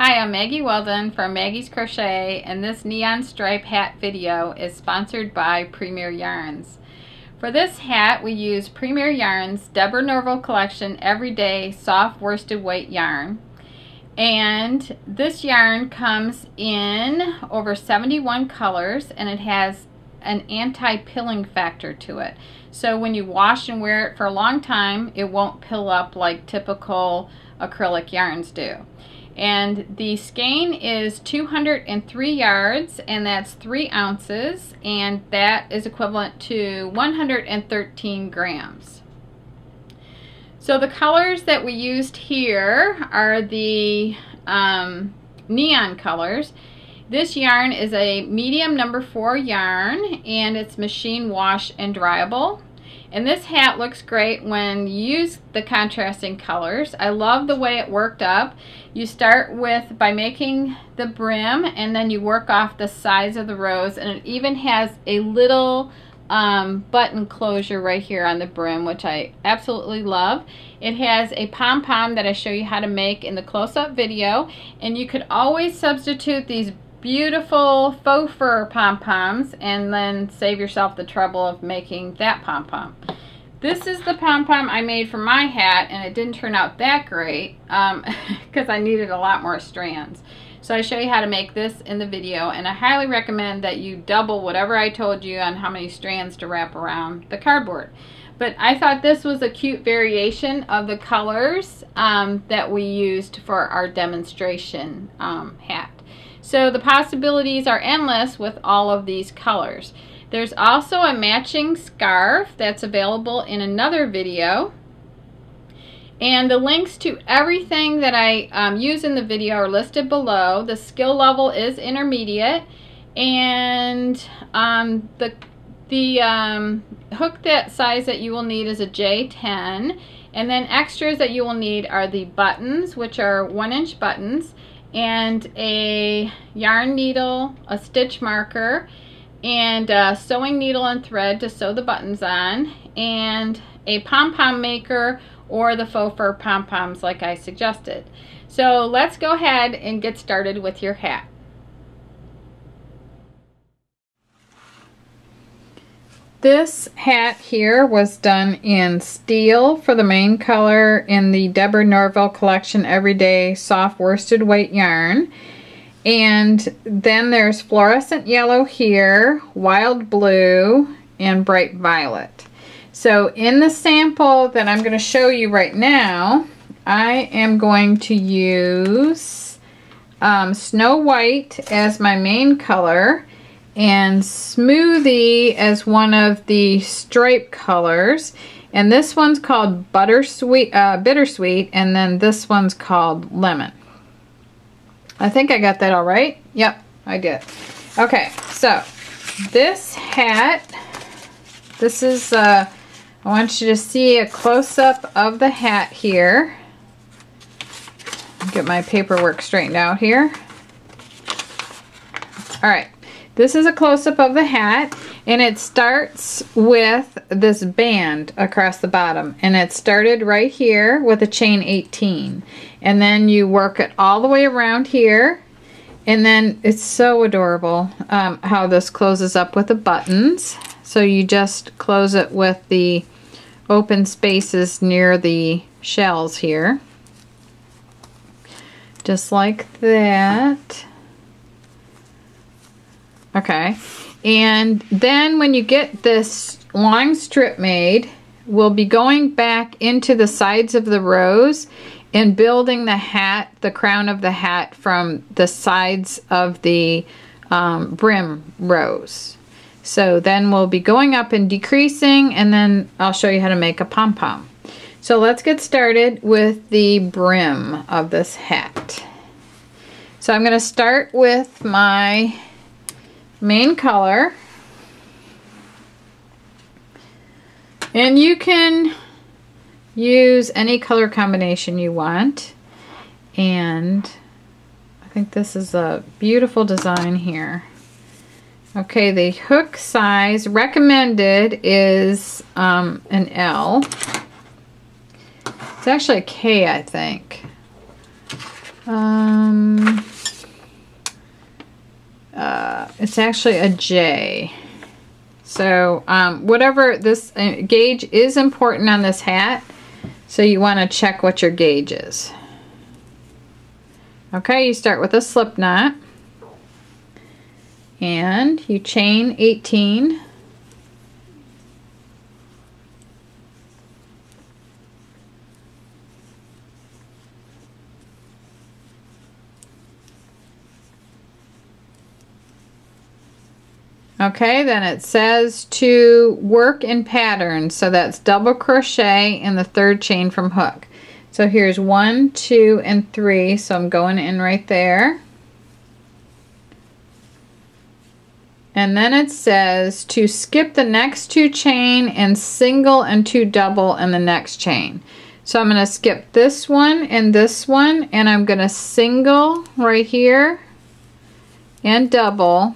Hi, I'm Maggie Weldon from Maggie's Crochet, and this neon stripe hat video is sponsored by Premier Yarns. For this hat, we use Premier Yarns Deborah Norville collection everyday soft worsted weight yarn. And this yarn comes in over 71 colors, and it has an anti-pilling factor to it. So when you wash and wear it for a long time, it won't pill up like typical acrylic yarns do. And the skein is 203 yards, and that's 3 ounces, and that is equivalent to 113 grams. So the colors that we used here are the neon colors. This yarn is a medium number 4 yarn, and it's machine wash and dryable. And this hat looks great when you use the contrasting colors. I love the way it worked up. You start by making the brim, and then you work off the sides of the rows, and it even has a little button closure right here on the brim, which I absolutely love. It has a pom-pom that I show you how to make in the close-up video, and you could always substitute these beautiful faux fur pom-poms and then save yourself the trouble of making that pom-pom. This is the pom-pom I made for my hat, and it didn't turn out that great because I needed a lot more strands. So I show you how to make this in the video, and I highly recommend that you double whatever I told you on how many strands to wrap around the cardboard. But I thought this was a cute variation of the colors that we used for our demonstration hat. So the possibilities are endless with all of these colors. There's also a matching scarf that's available in another video. And the links to everything that I use in the video are listed below. The skill level is intermediate. And the hook size that you will need is a J10. And then extras that you will need are the buttons, which are 1-inch buttons, and a yarn needle, a stitch marker, and a sewing needle and thread to sew the buttons on, and a pom-pom maker or the faux fur pom-poms like I suggested. So let's go ahead and get started with your hat. This hat here was done in steel for the main color in the Deborah Norville collection everyday soft worsted weight yarn. And then there's fluorescent yellow here, wild blue, and bright violet. So in the sample that I'm going to show you right now, I am going to use Snow White as my main color, and Smoothie as one of the stripe colors, and this one's called Bittersweet, and then this one's called Lemon. I think I got that all right. Yep, I did. Okay, so this hat, this is I want you to see a close-up of the hat here. Get my paperwork straightened out here. All right. This is a close-up of the hat, and it starts with this band across the bottom, and it started right here with a chain 18, and then you work it all the way around here, and then it's so adorable how this closes up with the buttons. So you just close it with the open spaces near the shells here, just like that. Okay, and then when you get this long strip made, we'll be going back into the sides of the rows and building the hat, the crown of the hat, from the sides of the brim rows. So then we'll be going up and decreasing, and then I'll show you how to make a pom-pom. So let's get started with the brim of this hat. So I'm going to start with my main color, and you can use any color combination you want, and I think this is a beautiful design here. Okay, the hook size recommended is an L. It's actually a K, I think. It's actually a J. So whatever this gauge is important on this hat, so you want to check what your gauge is. Okay, you start with a slip knot and you chain 18. Okay, then it says to work in patterns, so that's double crochet in the third chain from hook. So here's 1, 2, and 3, so I'm going in right there. And then it says to skip the next 2 chain and single and 2 double in the next chain. So I'm going to skip this one, and I'm going to single right here and double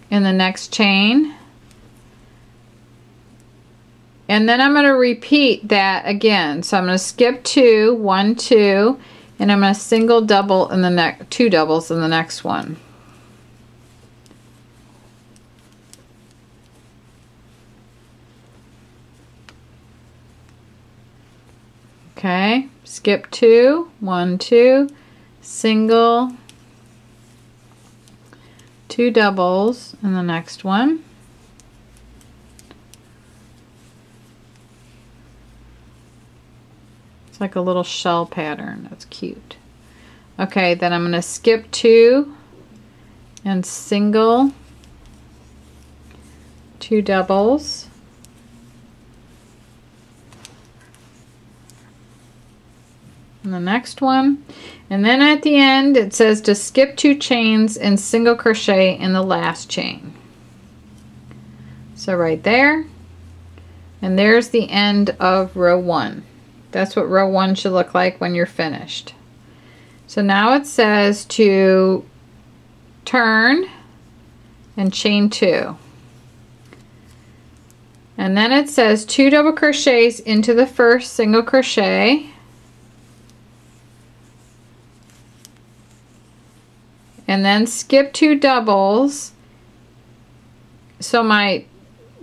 in the next chain, and then I'm going to repeat that again. So I'm going to skip 2, 1, 2, and I'm going to single double in the next 2 doubles in the next one. Okay, skip 2, 1, 2, single, 2 doubles in the next one. It's like a little shell pattern. That's cute. Okay, then I'm going to skip 2 and single, 2 doubles. In the next one, and then at the end it says to skip 2 chains and single crochet in the last chain. So right there, and there's the end of row 1. That's what row 1 should look like when you're finished. So now it says to turn and chain 2, and then it says 2 double crochets into the first single crochet, and then skip 2 doubles. So my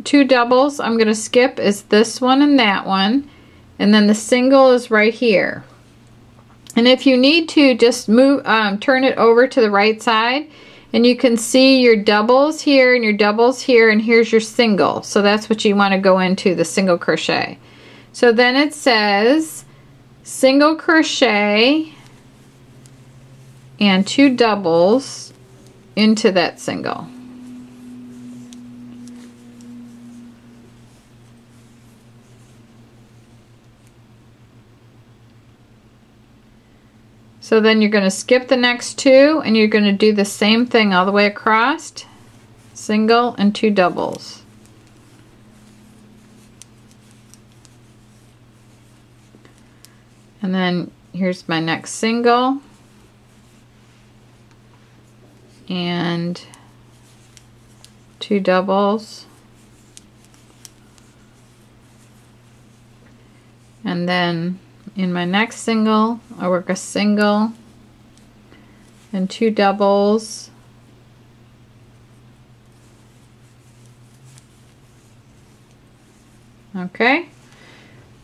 2 doubles I'm going to skip is this one and that one, and then the single is right here. And if you need to, just move, turn it over to the right side, and you can see your doubles here and your doubles here, and here's your single. So that's what you want to go into, the single crochet. So then it says single crochet and 2 doubles into that single. So then you're going to skip the next 2, and you're going to do the same thing all the way across, single and 2 doubles. And then here's my next single, and 2 doubles, and then in my next single I work a single and 2 doubles, okay.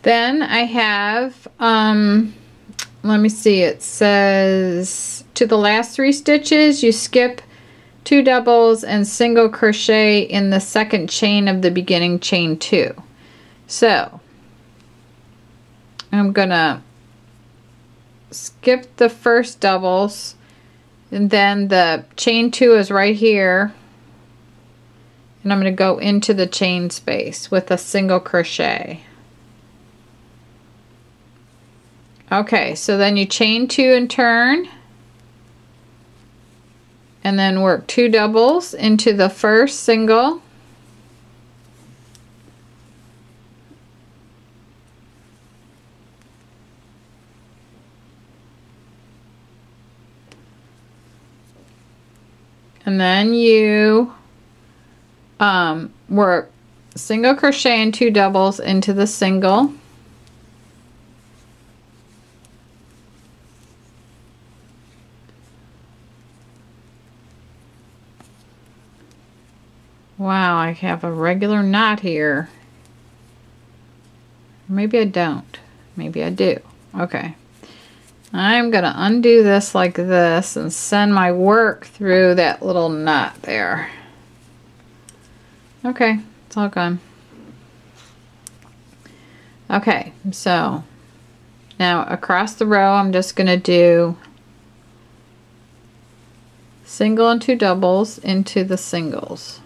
Then I have let me see, it says to the last 3 stitches you skip 2 doubles and single crochet in the second chain of the beginning chain 2. So I'm gonna skip the first doubles, and then the chain 2 is right here, and I'm going to go into the chain space with a single crochet. Okay, so then you chain 2 and turn, and then work 2 doubles into the first single, and then you work single crochet and 2 doubles into the single, Wow, I have a regular knot here. Maybe I don't. Maybe I do. Okay. I'm going to undo this like this and send my work through that little knot there. Okay, it's all gone. Okay, so now across the row I'm just going to do single and 2 doubles into the singles.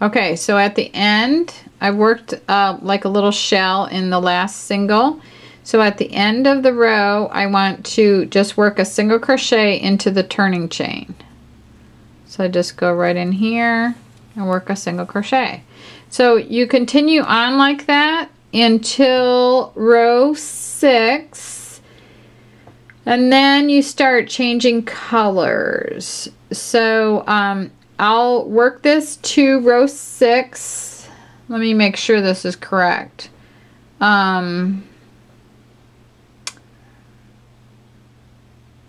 Okay, so at the end, I worked like a little shell in the last single. So at the end of the row, I want to just work a single crochet into the turning chain. So I just go right in here and work a single crochet. So you continue on like that until row 6. And then you start changing colors. So I'll work this to row 6. Let me make sure this is correct. Yeah,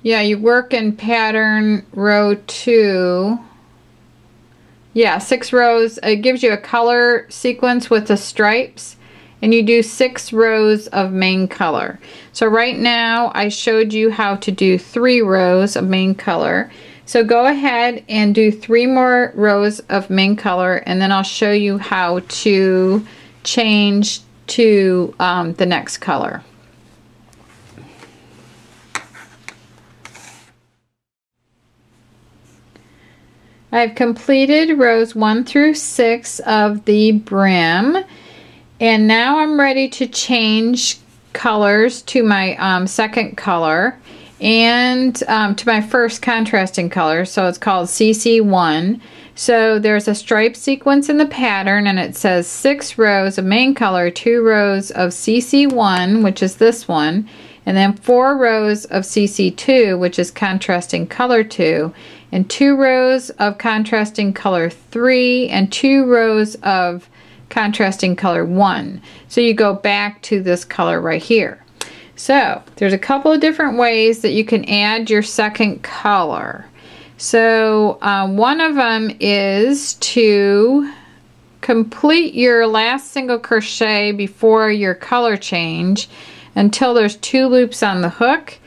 you work in pattern row 2. Yeah, 6 rows. It gives you a color sequence with the stripes. And you do 6 rows of main color. So right now I showed you how to do 3 rows of main color. So go ahead and do 3 more rows of main color, and then I'll show you how to change to the next color. I've completed rows 1 through 6 of the brim, and now I'm ready to change colors to my second color and to my first contrasting color. So it's called CC1. So there's a stripe sequence in the pattern, and it says 6 rows of main color, 2 rows of CC1, which is this one, and then 4 rows of CC2, which is contrasting color 2, and 2 rows of contrasting color 3, and 2 rows of contrasting color 1. So you go back to this color right here. So there's a couple of different ways that you can add your second color. So one of them is to complete your last single crochet before your color change until there's 2 loops on the hook,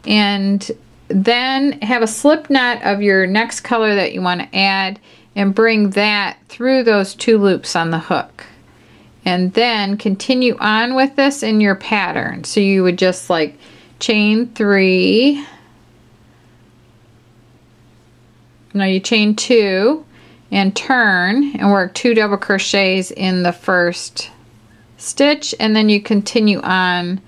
and then have a slip knot of your next color that you want to add and bring that through those 2 loops on the hook. And then continue on with this in your pattern. So you would just like chain 3. Now you chain 2 and turn and work 2 double crochets in the first stitch, and then you continue on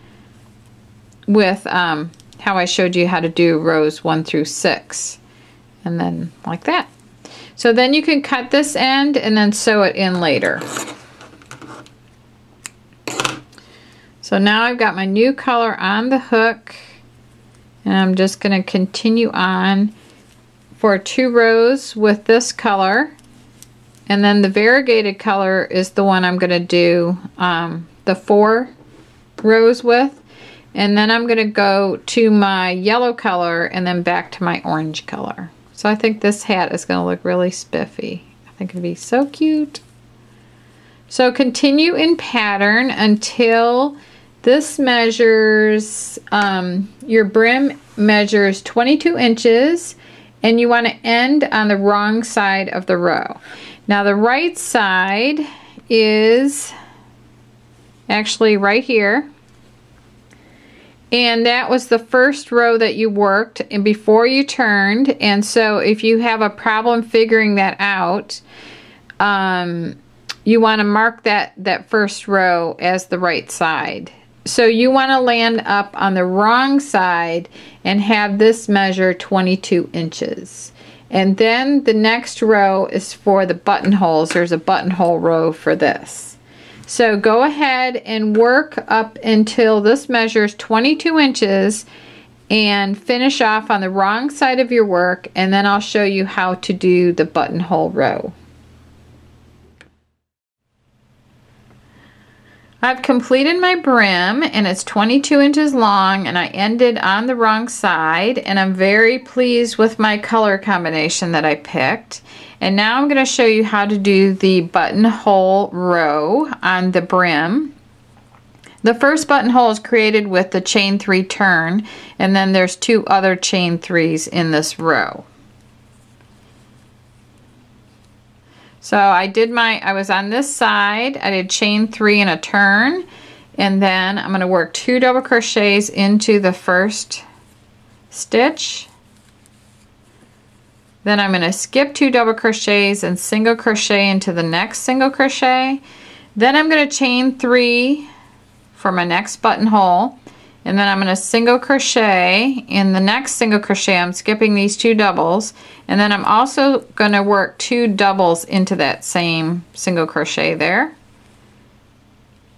with how I showed you how to do rows 1 through 6, and then like that. So then you can cut this end and then sew it in later. So now I've got my new color on the hook, and I'm just going to continue on for 2 rows with this color, and then the variegated color is the one I'm going to do the 4 rows with, and then I'm going to go to my yellow color and then back to my orange color. So I think this hat is going to look really spiffy. I think it'd be so cute. So continue in pattern until this measures, your brim measures 22 inches, and you want to end on the wrong side of the row. Now the right side is actually right here, and that was the first row that you worked and before you turned. And so if you have a problem figuring that out, you want to mark that first row as the right side. So you want to land up on the wrong side and have this measure 22 inches. And then the next row is for the buttonholes. There's a buttonhole row for this. So go ahead and work up until this measures 22 inches and finish off on the wrong side of your work, and then I'll show you how to do the buttonhole row. I've completed my brim and it's 22 inches long, and I ended on the wrong side, and I'm very pleased with my color combination that I picked. And now I'm going to show you how to do the buttonhole row on the brim. The first buttonhole is created with the chain 3 turn, and then there's 2 other chain 3s in this row. So I was on this side, I did chain 3 and a turn, and then I'm going to work 2 double crochets into the first stitch. Then I'm going to skip 2 double crochets and single crochet into the next single crochet. Then I'm going to chain 3 for my next buttonhole, and then I'm going to single crochet in the next single crochet. I'm skipping these 2 doubles, and then I'm also going to work 2 doubles into that same single crochet there.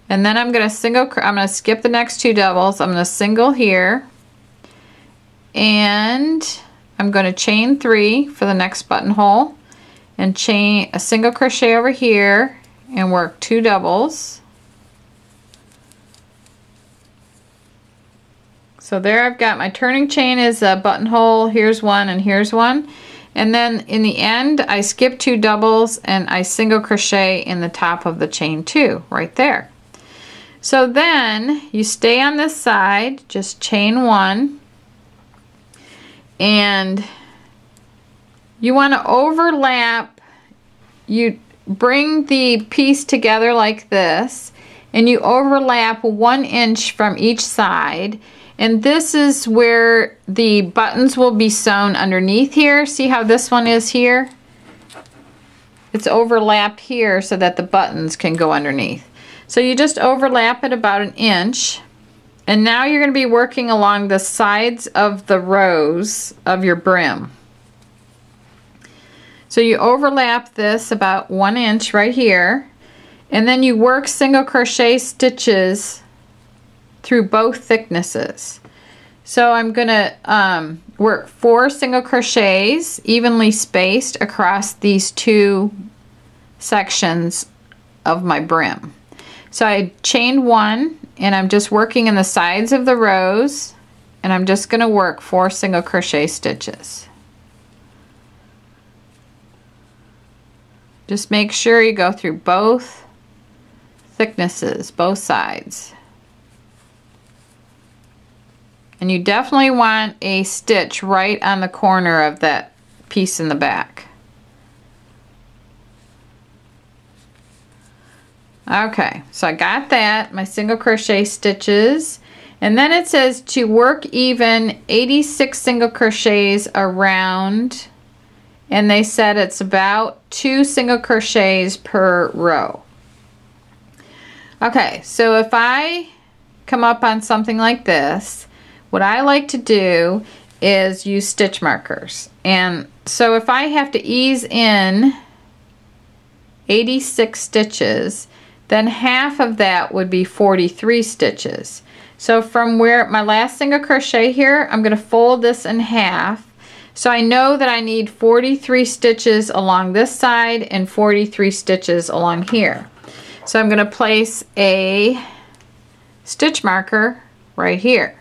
And then I'm going to skip the next 2 doubles. I'm going to single here, and I'm going to chain 3 for the next buttonhole, and chain a single crochet over here and work 2 doubles. So there I've got my turning chain is a buttonhole. Here's one and here's one. And then in the end I skip 2 doubles and I single crochet in the top of the chain 2 right there. So then you stay on this side, just chain 1. And you want to overlap, you bring the piece together like this, and you overlap 1 inch from each side, and this is where the buttons will be sewn underneath here. See how this one is here? It's overlapped here so that the buttons can go underneath. So you just overlap it about 1 inch. And now you're going to be working along the sides of the rows of your brim. So you overlap this about 1 inch right here, and then you work single crochet stitches through both thicknesses. So I'm going to work 4 single crochets evenly spaced across these 2 sections of my brim. So I chained 1, and I'm just working in the sides of the rows, and I'm just going to work 4 single crochet stitches. Just make sure you go through both thicknesses, both sides. And you definitely want a stitch right on the corner of that piece in the back. Okay, so I got that, my single crochet stitches, and then it says to work even 86 single crochets around, and they said it's about 2 single crochets per row. Okay, so if I come up on something like this, what I like to do is use stitch markers. And so if I have to ease in 86 stitches, then half of that would be 43 stitches. So from where my last single crochet here, I'm going to fold this in half. So I know that I need 43 stitches along this side and 43 stitches along here. So I'm going to place a stitch marker right here.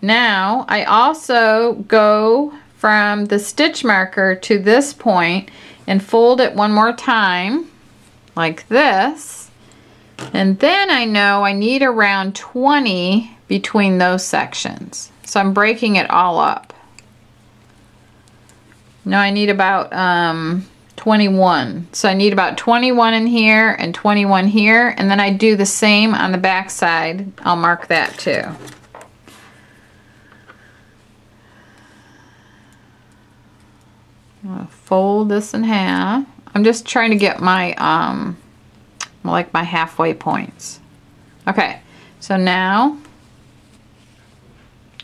Now I also go from the stitch marker to this point and fold it one more time like this, and then I know I need around 20 between those sections, so I'm breaking it all up. Now I need about 21, so I need about 21 in here and 21 here, and then I do the same on the back side. I'll mark that too. I'll fold this in half. I'm just trying to get my like my halfway points. Okay, so now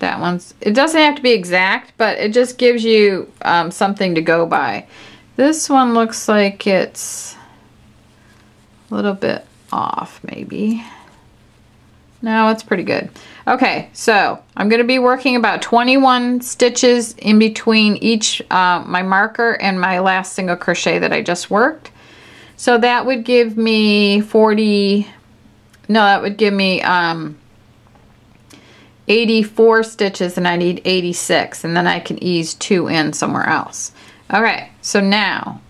that one's, it doesn't have to be exact, but it just gives you something to go by. This one looks like it's a little bit off maybe. No, it's pretty good. Okay, so I'm going to be working about 21 stitches in between each my marker and my last single crochet that I just worked. So that would give me 84 stitches, and I need 86, and then I can ease 2 in somewhere else. Okay, so now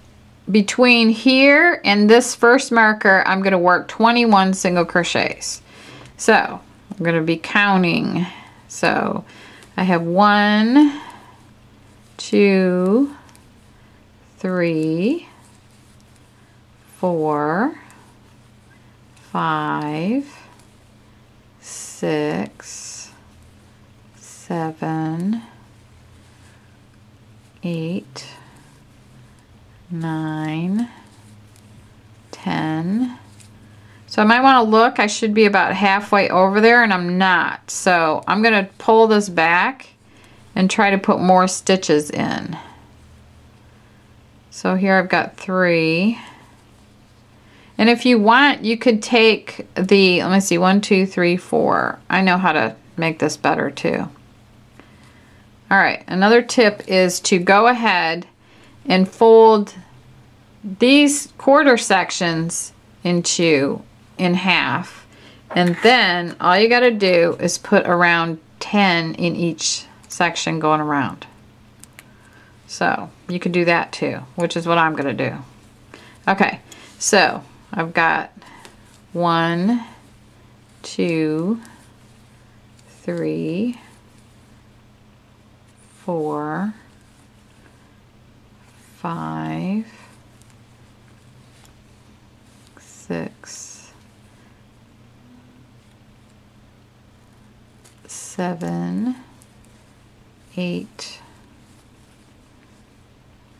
between here and this first marker, I'm going to work 21 single crochets. So I'm going to be counting. So I have 1, 2, 3, 4, 5, 6, 7, 8, 9, 10. So I might want to look, I should be about halfway over there, and I'm not. So I'm going to pull this back and try to put more stitches in. So here I've got 3. And if you want, you could take the, let me see, 1, 2, 3, 4. I know how to make this better too. All right, another tip is to go ahead and fold these quarter sections in half, and then all you got to do is put around 10 in each section going around. So you can do that too, which is what I'm going to do. Okay, so I've got 1, 2, 3, 4, 5, 6, 7, 8,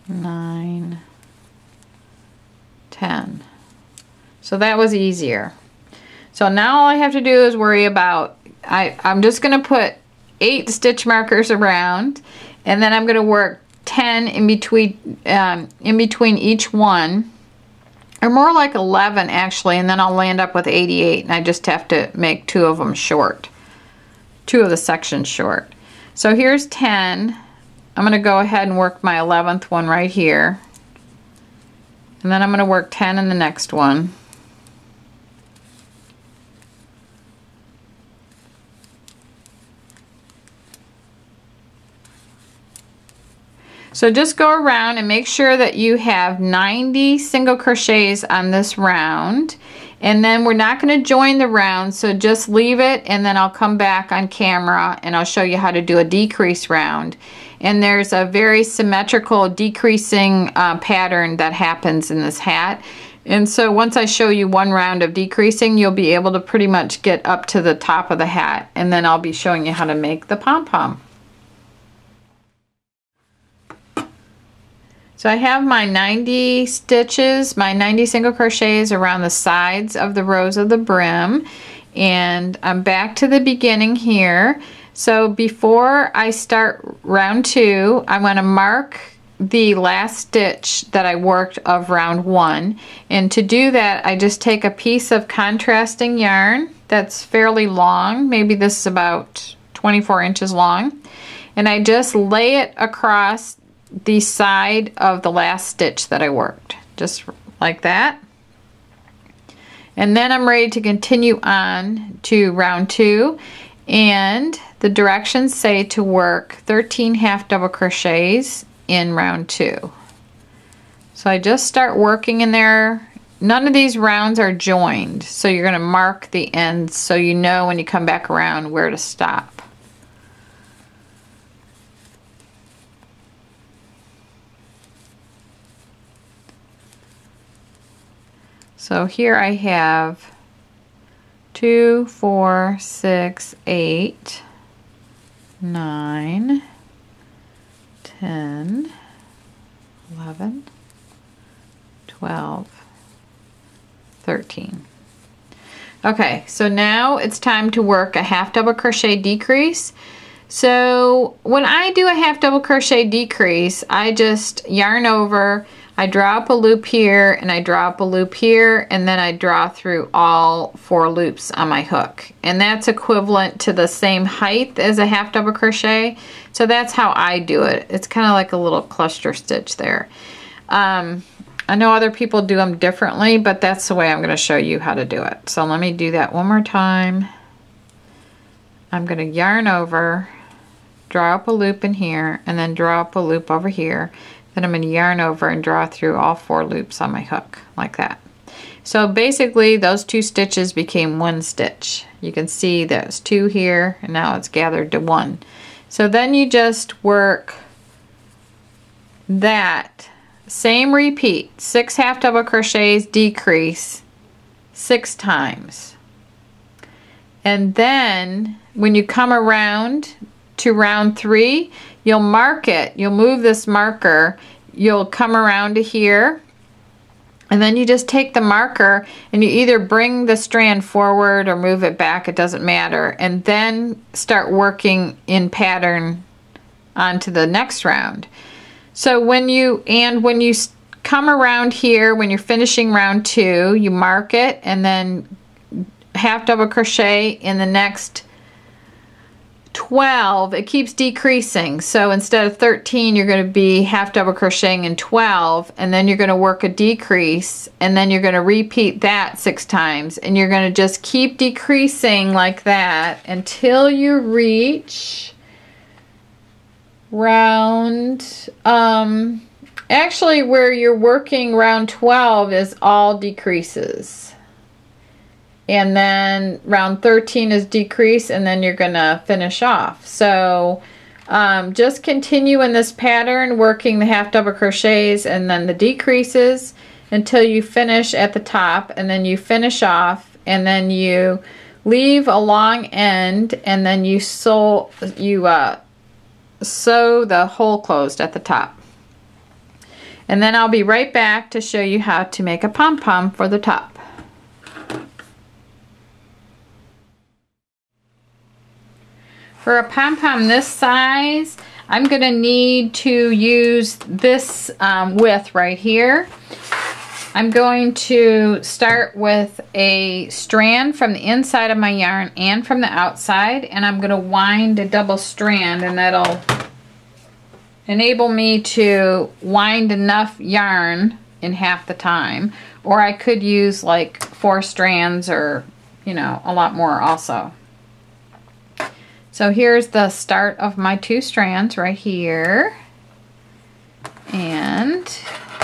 9, 10. So that was easier. So now all I have to do is worry about, I'm just going to put 8 stitch markers around, and then I'm going to work 10 in between each one, or more like 11 actually, and then I'll land up with 88, and I just have to make 2 of them short, 2 of the sections short. So here's 10. I'm going to go ahead and work my 11th one right here, and then I'm going to work 10 in the next one. So just go around and make sure that you have 90 single crochets on this round, and then we're not going to join the round, so just leave it, and then I'll come back on camera and I'll show you how to do a decrease round. And there's a very symmetrical decreasing pattern that happens in this hat, and so once I show you one round of decreasing, you'll be able to pretty much get up to the top of the hat, and then I'll be showing you how to make the pom-pom. So I have my 90 stitches, my 90 single crochets around the sides of the rows of the brim, and I'm back to the beginning here. So before I start round 2, I want to mark the last stitch that I worked of round 1, and to do that I just take a piece of contrasting yarn that's fairly long, maybe this is about 24 inches long, and I just lay it across the side of the last stitch that I worked, just like that. And then I'm ready to continue on to round 2, and the directions say to work 13 half double crochets in round 2. So I just start working in there. None of these rounds are joined, so you're going to mark the ends so you know when you come back around where to stop. So here I have 2, 4, 6, 8, 9, 10, 11, 12, 13. Okay, so now it's time to work a half double crochet decrease. So when I do a half double crochet decrease, I just yarn over. I draw up a loop here and I draw up a loop here, and then I draw through all 4 loops on my hook, and that's equivalent to the same height as a half double crochet. So that's how I do it. It's kind of like a little cluster stitch there. I know other people do them differently, but that's the way I'm going to show you how to do it. So let me do that one more time. I'm going to yarn over, draw up a loop in here, and then draw up a loop over here. Then I'm going to yarn over and draw through all 4 loops on my hook, like that. So basically those 2 stitches became 1 stitch. You can see there's 2 here, and now it's gathered to 1. So then you just work that same repeat, 6 half double crochets, decrease 6 times. And then when you come around to round 3, you'll mark it. You'll move this marker. You'll come around to here, and then you just take the marker and you either bring the strand forward or move it back, it doesn't matter, and then start working in pattern onto the next round. So when you come around here, when you're finishing round 2, you mark it and then half double crochet in the next 12. It keeps decreasing. So instead of 13, you're going to be half double crocheting in 12, and then you're going to work a decrease, and then you're going to repeat that 6 times, and you're going to just keep decreasing like that until you reach round, actually where you're working round 12 is all decreases, and then round 13 is decrease, and then you're gonna finish off. So just continue in this pattern, working the half double crochets and then the decreases until you finish at the top, and then you finish off, and then you leave a long end, and then you sew the hole closed at the top. And then I'll be right back to show you how to make a pom-pom for the top. For a pom-pom this size, I'm going to need to use this width right here. I'm going to start with a strand from the inside of my yarn and from the outside, and I'm going to wind a double strand, and that'll enable me to wind enough yarn in half the time. Or I could use like 4 strands, or you know, a lot more also. So here's the start of my 2 strands right here, and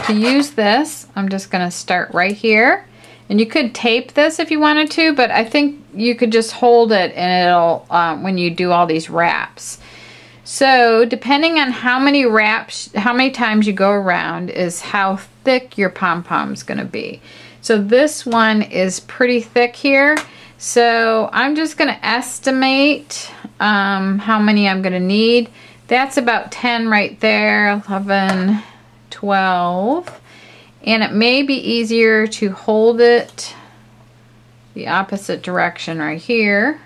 to use this, I'm just going to start right here, and you could tape this if you wanted to, but I think you could just hold it and it'll when you do all these wraps. So depending on how many wraps, how many times you go around, is how thick your pom-pom is going to be. So this one is pretty thick here, so I'm just going to estimate how many I'm going to need. That's about 10 right there, 11, 12, and it may be easier to hold it the opposite direction right here.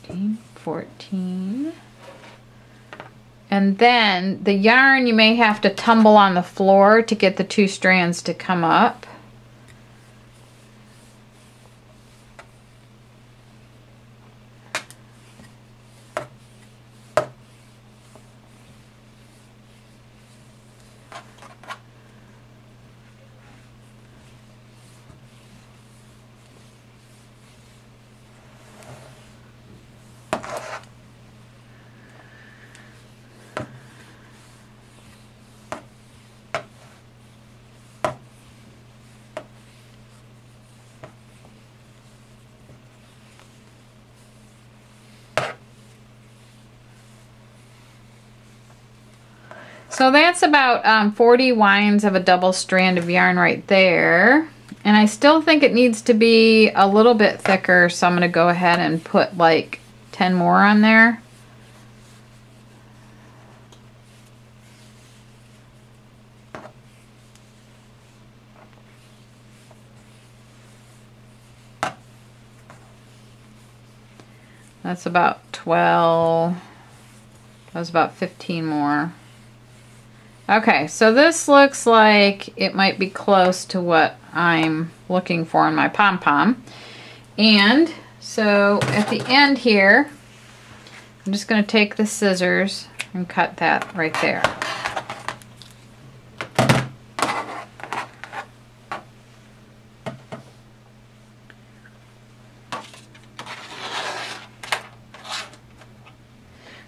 13, 14. And then the yarn, you may have to tumble on the floor to get the 2 strands to come up. So that's about 40 winds of a double strand of yarn right there. And I still think it needs to be a little bit thicker, so I'm going to go ahead and put like 10 more on there. That's about 12. That was about 15 more. Okay, so this looks like it might be close to what I'm looking for in my pom-pom. And so at the end here, I'm just going to take the scissors and cut that right there.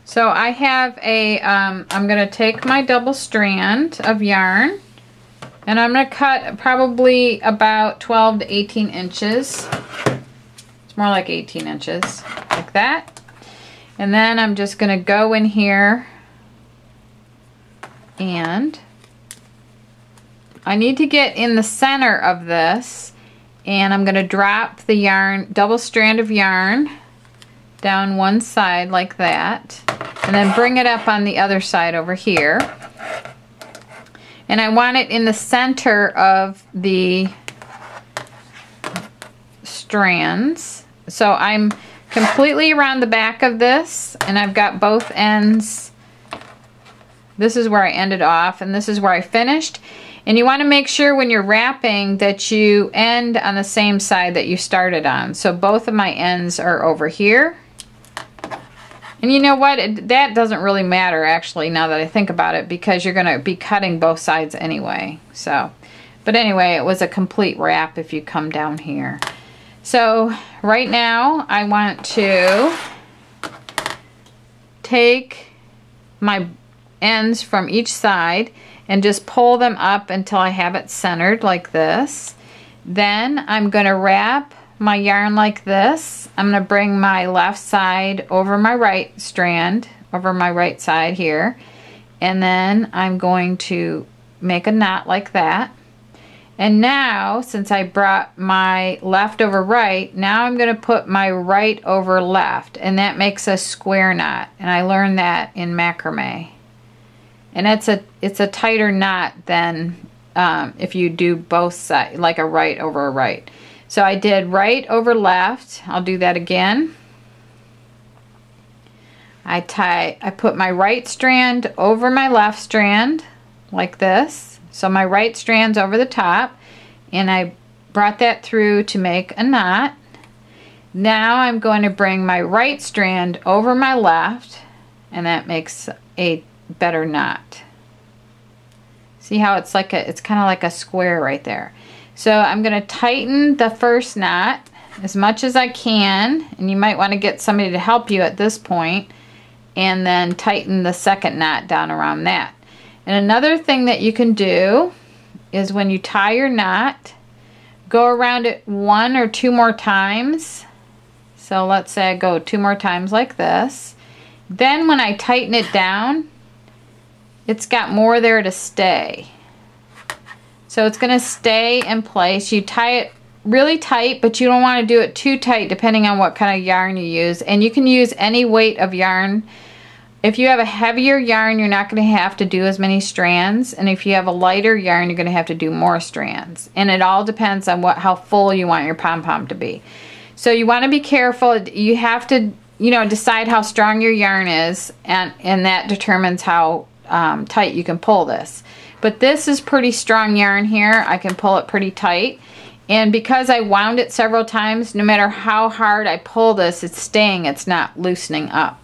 So I have a, I'm going to take my double strand of yarn and I'm going to cut probably about 12 to 18 inches. It's more like 18 inches, like that. And then I'm just going to go in here and I need to get in the center of this, and I'm going to drop the yarn, double strand of yarn down one side like that, and then bring it up on the other side over here. And I want it in the center of the strands. So I'm completely around the back of this, and I've got both ends. This is where I ended off, and this is where I finished. And you want to make sure when you're wrapping that you end on the same side that you started on. So both of my ends are over here. And you know what? That doesn't really matter actually now that I think about it, because you're going to be cutting both sides anyway. So, but anyway, it was a complete wrap if you come down here. So right now I want to take my ends from each side and just pull them up until I have it centered like this. Then I'm going to wrap my yarn like this. I'm going to bring my left side over my right strand, over my right side here, and then I'm going to make a knot like that. And now, since I brought my left over right, now I'm going to put my right over left, and that makes a square knot, and I learned that in macrame. And it's a tighter knot than if you do both sides, like a right over a right. So I did right over left. I'll do that again. I put my right strand over my left strand like this. So my right strand's over the top, and I brought that through to make a knot. Now I'm going to bring my right strand over my left, and that makes a better knot. See how it's like it's kind of like a square right there. So I'm going to tighten the first knot as much as I can, and you might want to get somebody to help you at this point, and then tighten the second knot down around that. And another thing that you can do is when you tie your knot, go around it 1 or 2 more times. So let's say I go 2 more times like this. Then when I tighten it down, it's got more there to stay. So it's going to stay in place. You tie it really tight, but you don't want to do it too tight depending on what kind of yarn you use. And you can use any weight of yarn. If you have a heavier yarn, you're not going to have to do as many strands. And if you have a lighter yarn, you're going to have to do more strands. And it all depends on how full you want your pom-pom to be. So you want to be careful. You have to, decide how strong your yarn is, and that determines how tight you can pull this. But this is pretty strong yarn here. I can pull it pretty tight. And because I wound it several times, no matter how hard I pull this, it's staying. It's not loosening up.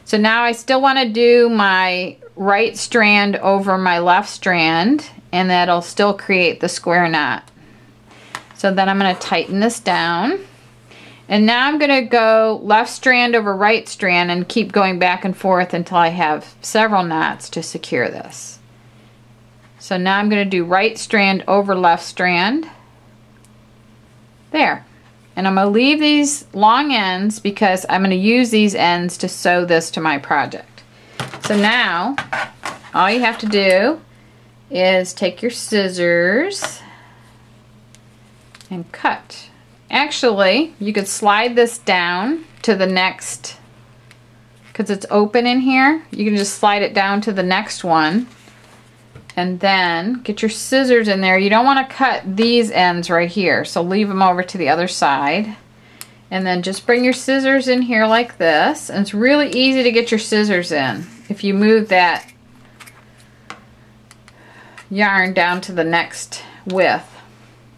So now I still want to do my right strand over my left strand, and that'll still create the square knot. So then I'm going to tighten this down. And now I'm going to go left strand over right strand and keep going back and forth until I have several knots to secure this. So now I'm going to do right strand over left strand. There. And I'm going to leave these long ends because I'm going to use these ends to sew this to my project. So now all you have to do is take your scissors and cut. Actually, you could slide this down to the next, because it's open in here, you can just slide it down to the next one, and then get your scissors in there. You don't want to cut these ends right here, so leave them over to the other side, and then just bring your scissors in here like this. And it's really easy to get your scissors in. if you move that yarn down to the next width.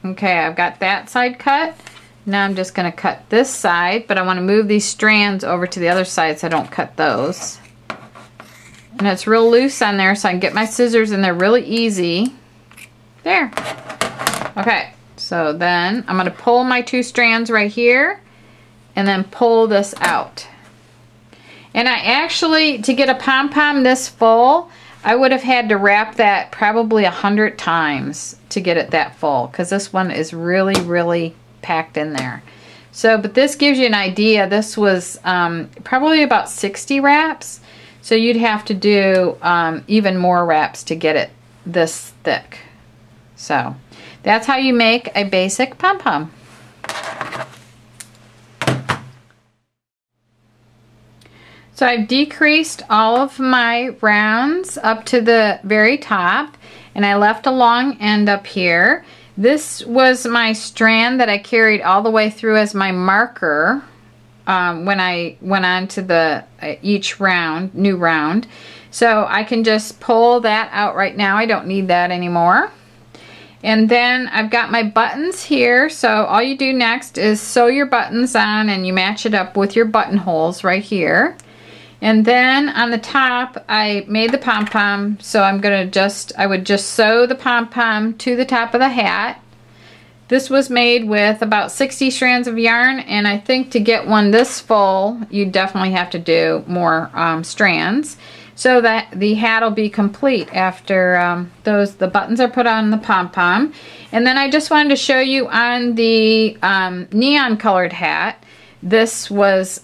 Okay, I've got that side cut. Now I'm just going to cut this side, but I want to move these strands over to the other side so I don't cut those. And it's real loose on there, so I can get my scissors in there really easy. There. Okay, so then I'm going to pull my 2 strands right here and then pull this out. And I actually, to get a pom-pom this full, I would have had to wrap that probably 100 times to get it that full, because this one is really, really packed in there. So, but this gives you an idea. This was probably about 60 wraps. So you'd have to do even more wraps to get it this thick. So that's how you make a basic pom-pom. So I've decreased all of my rounds up to the very top, and I left a long end up here. This was my strand that I carried all the way through as my marker when I went on to the each round, new round. So I can just pull that out right now. I don't need that anymore. And then I've got my buttons here. So all you do next is sew your buttons on, and you match it up with your buttonholes right here. And then on the top, I made the pom-pom, so I'm gonna I would just sew the pom-pom to the top of the hat. This was made with about 60 strands of yarn, and I think to get one this full, you definitely have to do more strands, so that the hat will be complete after the buttons are put on the pom-pom. And then I just wanted to show you on the neon colored hat, this was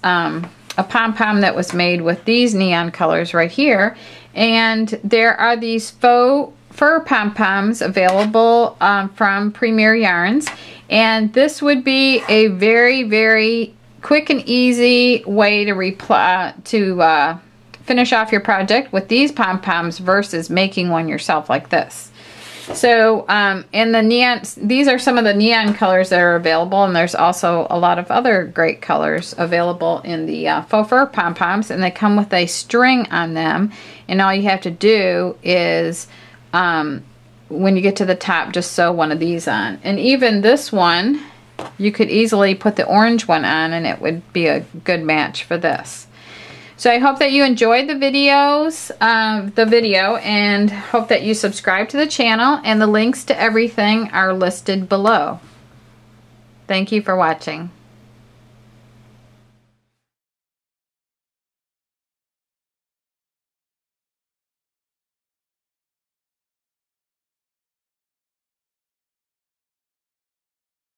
a pom-pom that was made with these neon colors right here, and there are these faux fur pom-poms available from Premier Yarns, and this would be a very, very quick and easy way to finish off your project with these pom-poms versus making one yourself like this. So, and the neon, these are some of the neon colors that are available, and there's also a lot of other great colors available in the faux fur pom-poms, and they come with a string on them, and all you have to do is, when you get to the top, just sew one of these on. And even this one, you could easily put the orange one on, and it would be a good match for this. So I hope that you enjoyed the video, and hope that you subscribe to the channel, and the links to everything are listed below. Thank you for watching.